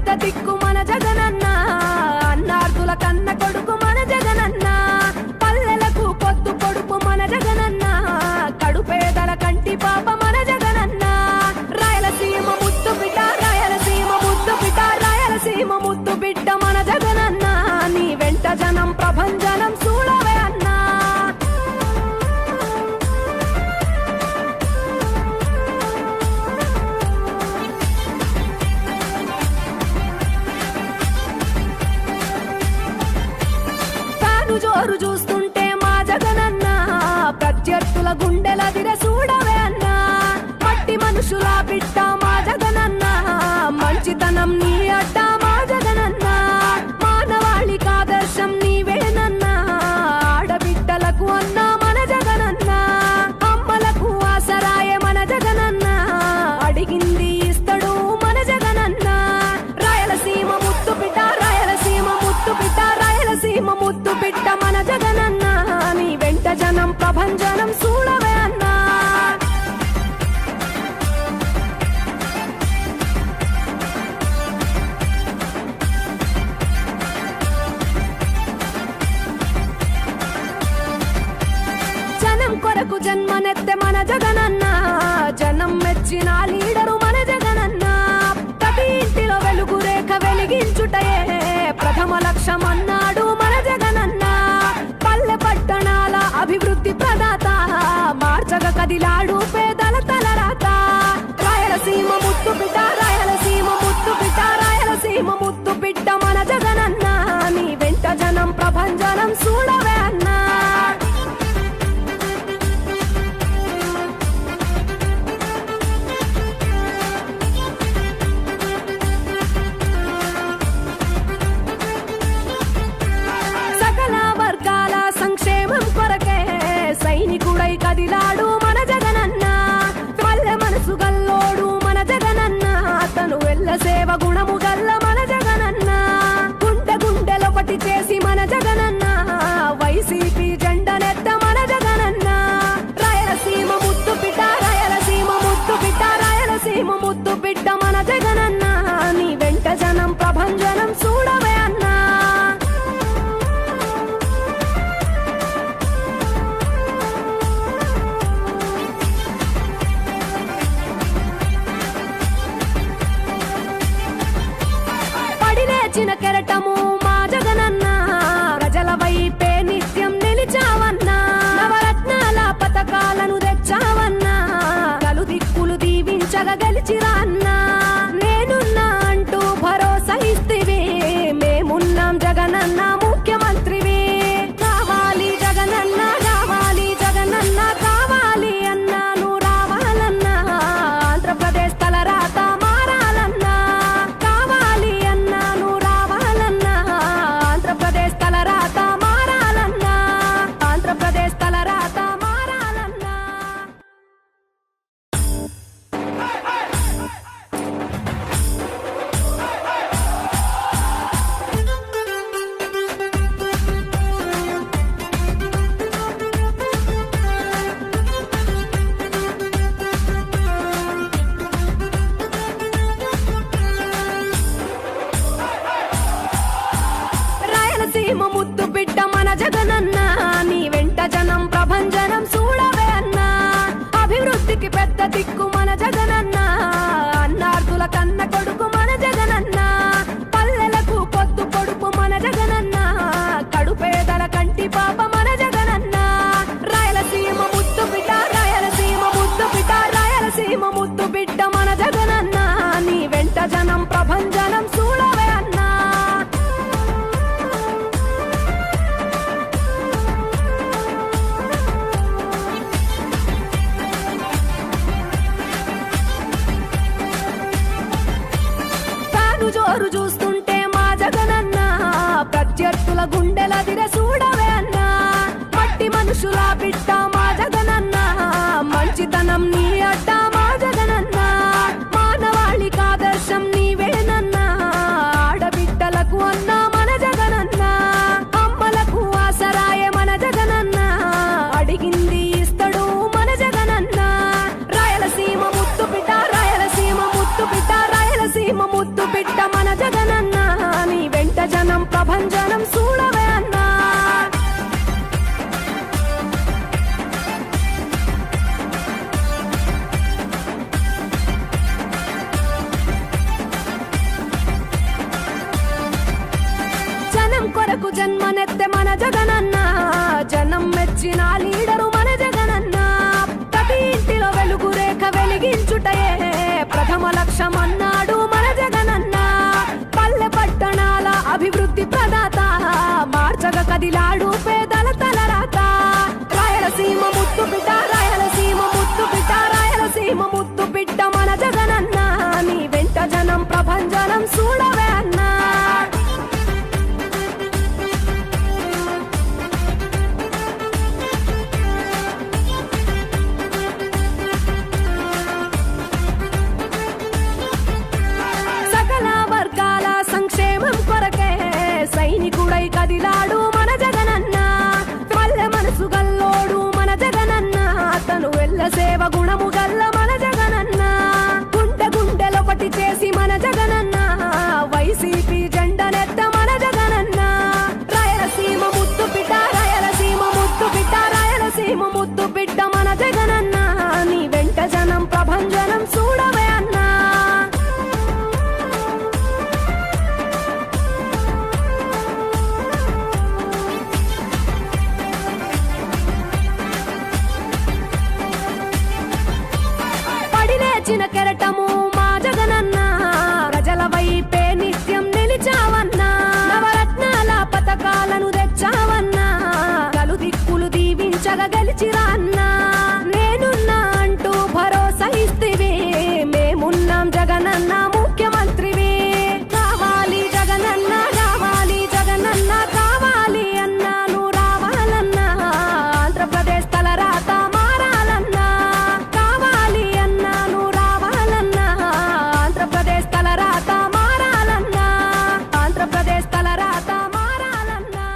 పెద్ద దిక్కు మన జగనన్న, అన్నార్థుల కన్న కొడుకు మన జగనన్న, పల్లెలకు పొద్దు పొడుపు మన జగనన్న, కడుపేదల కంటి పాప మన జగనన్న. రాయలసీమ ముద్దు బిడ్డ, రాయలసీమ ముద్దు బిడ్డ, రాయలసీమ ముద్దు బిడ్డ మన జగనన్న, నీ వెంట జనం ప్రభంజనం చూడవే అన్నా. జోరు చూస్తుంటే మా జగనన్న, ప్రత్యర్థుల గుండెల దిర చూడవే అన్నా. మట్టి మనుషుల బిడ్డ మా జగనన్న, మంచితనం నీ అడ్డ మా జగనన్న, మానవాళికి ఆదర్శం నీవేనన్నా. ఆడబిడ్డలకు అన్న మన జగనన్న, అమ్మలకు ఆసరాయే మన జగనన్న, అడిగింది ఇస్తడు మన జగనన్న. రాయలసీమ ముద్దు బిడ్డ, రాయలసీమ ముద్దు బిడ్డ, రాయలసీమ ముద్దు బిడ్డ మన జగనన్న, నీ వెంట జనం ప్రభంజనం చూడవే అన్నా. జనం కొరకు జన్మనెత్తె మన జగనన్న, జనం మెచ్చిన లీడరు మన జగనన్న. ప్రతి ఇంటిలో వెలుగు రేఖ వెలిగించుటయే ప్రథమ లక్ష్యం అన్నాడు మన జగనన్న. పల్లె పట్టణాల అభివృద్ధి ప్రదాత, మార్చగ కదిలాడు పేదల తలరాత. రాయలసీమ ముద్దు బిడ్డ, రాయలసీమ ముద్దు బిడ్డ, రాయలసీమ ముద్దు బిడ్డ మన జగనన్న, నీ వెంట జనం ప్రభంజనం చూడవే అన్నా. సైనికుడై కదిలాడు మన జగనన్న, పల్లె మనసు గల్లోడు మన జగనన్న, తను వెళ్ళ సేవ గుణము గల్ల మన జగనన్న. గుండె గుండెలొకటి చేసి మన జగనన్న, వైసీపీ జెండనెత్త మన జగనన్న. రాయలసీమ ముద్దు బిడ్డ, రాయలసీమ ముద్దు బిడ్డ, రాయలసీమ ముద్దు బిడ్డ మన జగనన్న, నీ వెంట జనం ప్రభంజనం చూడవే అన్నా. చిన్న కెరటము మా జగనన్న, ప్రజల వైపే నిత్యం నిలిచావన్నా. నవరత్నాల పథకాలను తెచ్చావన్నా, కలు దిక్కులు దీవించగా గెలిచిరా అన్నా. నేనున్నా అంటూ భరోసా ఇస్తివి, మేమున్నాం జగనన్న ముఖ్యమంత్రివి. కావాలి జగనన్న, కావాలి జగనన్న, కావాలి అన్నా నువ్వు రావాలన్నా. ఆంధ్రప్రదేశ్ తలరాత మారాలన్నా, కావాలి అన్నా నువ్వు రావాలన్నా. ఆంధ్రప్రదేశ్ తలరాత మారాలన్నా, ఆంధ్రప్రదేశ్ తలరాత మారాలన్నా. రాయలసీమ ముద్దు బిడ్డ మన జగనన్న, నీ వెంట జనం ప్రభంజనం చూడవే అన్నా. అభివృద్ధికి పెద్ద దిక్కు మన జగనన్న, అన్నార్థుల కన్న కొడుకు మన జగనన్న, పల్లెలకు పొద్దు పొడుపు మన జగనన్న, కడుపేదల కంటి పాప మన జగనన్న. రాయలసీమ ముద్దు బిడ్డ, రాయలసీమ ముద్దు బిడ్డ, రాయలసీమ ముద్దు బిడ్డ మన జగనన్న, నీ వెంట జనం ప్రభంజనం చూడవే అన్నా. జన్మనెత్తె మన జగనన్న జనం మెచ్చిన లీడరు మన జగనన్న ప్రతి ఇంటిలో వెలుగు రేఖ వెలిగించుటయే ప్రథమ లక్ష్యం అన్నాడు మన జగనన్న పల్లె పట్టణాల అభివృద్ధి ప్రదాత మార్చగ కదిలాడు పేదల తలరాత రాయలసీమ ముద్దు బిడ్డ రాయలసీమ ముద్దు బిడ్డ రాయలసీమ ముద్దు బిడ్డ మన జగనన్న నీ వెంట జనం ప్రభంజనం చూడవే అన్నా సకల వర్గాల సంక్షేమం కొరకే సైనికుడై కదిలాడు మన జగనన్న పల్లె మనసు గల్లోడు మన జగనన్న తను ఎల్ల సేవ గుణము గల్ల మన జగనన్న గుండె గుండెలొకటి చేసి మన జగనన్న వైసీపీ జెండనెత్త మన జగనన్న రాయలసీమ ముద్దు బిడ్డ రాయలసీమ ముద్దు బిడ్డ రాయలసీమ ముద్దు బిడ్డ మన జగనన్న నీ వెంట జనం ప్రభంజనం చూడవే అన్నా పడిలేచిన కెరటము మా జగనన్న ప్రజల వైపే నిత్యం నిలిచావన్నా నవరత్నాల పథకాలను తెచ్చావన్నా కలు దిక్కులు దీవించగా గెలిచిరా అన్నా నేనున్నా అంటూ భరోసా ఇస్తివి మేమున్నాం జగనన్న ముఖ్యమంత్రివి కావాలి జగనన్న కావాలి జగనన్న కావాలి అన్నా నువ్వు రావాలన్నా ఆంధ్రప్రదేశ్ తలరాత మారాలన్నా కావాలి అన్నా నువ్వు రావాలన్నా ఆంధ్రప్రదేశ్ తలరాత మారాలన్నా ఆంధ్రప్రదేశ్ తలరాత మారాలన్నా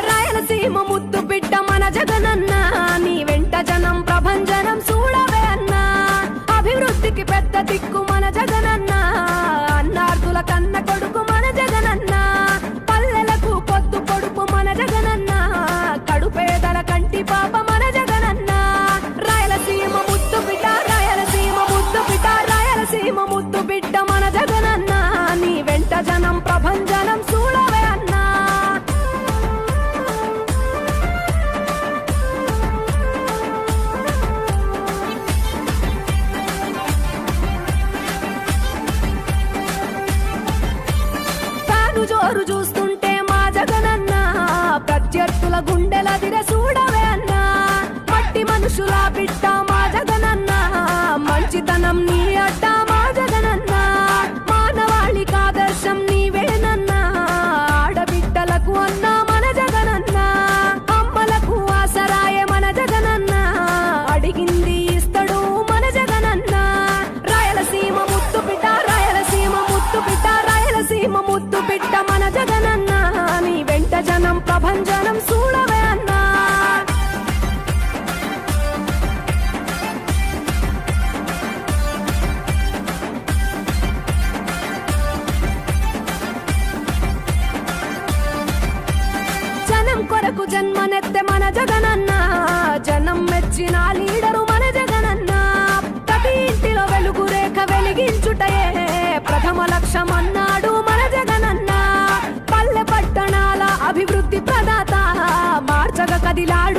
రాయలసీమ ముద్దు బిడ్డ మన జగనన్న నీ వెంట జనం ప్రభంజనం చూడవే అన్నా అభివృద్ధికి పెద్ద దిక్కు మన జగనన్న అన్నార్థుల కన్న కొడుకు మన జగనన్న పల్లెలకు పొద్దు పొడుపు మన జగనన్న కడుపేదల కంటి పాప మన జగనన్న రాయలసీమ ముద్దు బిడ్డ రాయలసీమ ముద్దు బిడ్డ రాయలసీమ ముద్దు బిడ్డ మన జగనన్న నీ వెంట జనం ప్రభంజనం చూడవే అన్నా తాను జోరు చూస్తుంటే మా జగనన్న ప్రత్యర్థుల గుండెల దిర చూడవే అన్నా మట్టి మనుషుల బిడ్డ మా జగనన్న మంచితనం నీ అడ్డ మా జగనన్న మానవాళికి ఆదర్శం నీవేనన్నా ఆడబిడ్డలకు అన్నా మన జగనన్న అమ్మలకు ఆసరాయే మన జగనన్న అడిగింది ఇస్తడు మన జగనన్న రాయలసీమ ముద్దు బిడ్డ రాయలసీమ ముద్దు బిడ్డ రాయలసీమ ముద్దు బిడ్డ మన జగనన్న నీ వెంట జనం ప్రభంజనం చూడవే అన్నా జనం కొరకు జన్మనెత్తె మన జగనన్న జనం మెచ్చిన లీడరు మన జగనన్న ప్రతి ఇంటిలో వెలుగు రేఖ వెలిగించుటయే ప్రథమ లక్ష్యం అన్నాడు మన జగనన్న పల్లె పట్టణాల అభివృద్ధి ప్రదాత మార్చగ కదిలాడు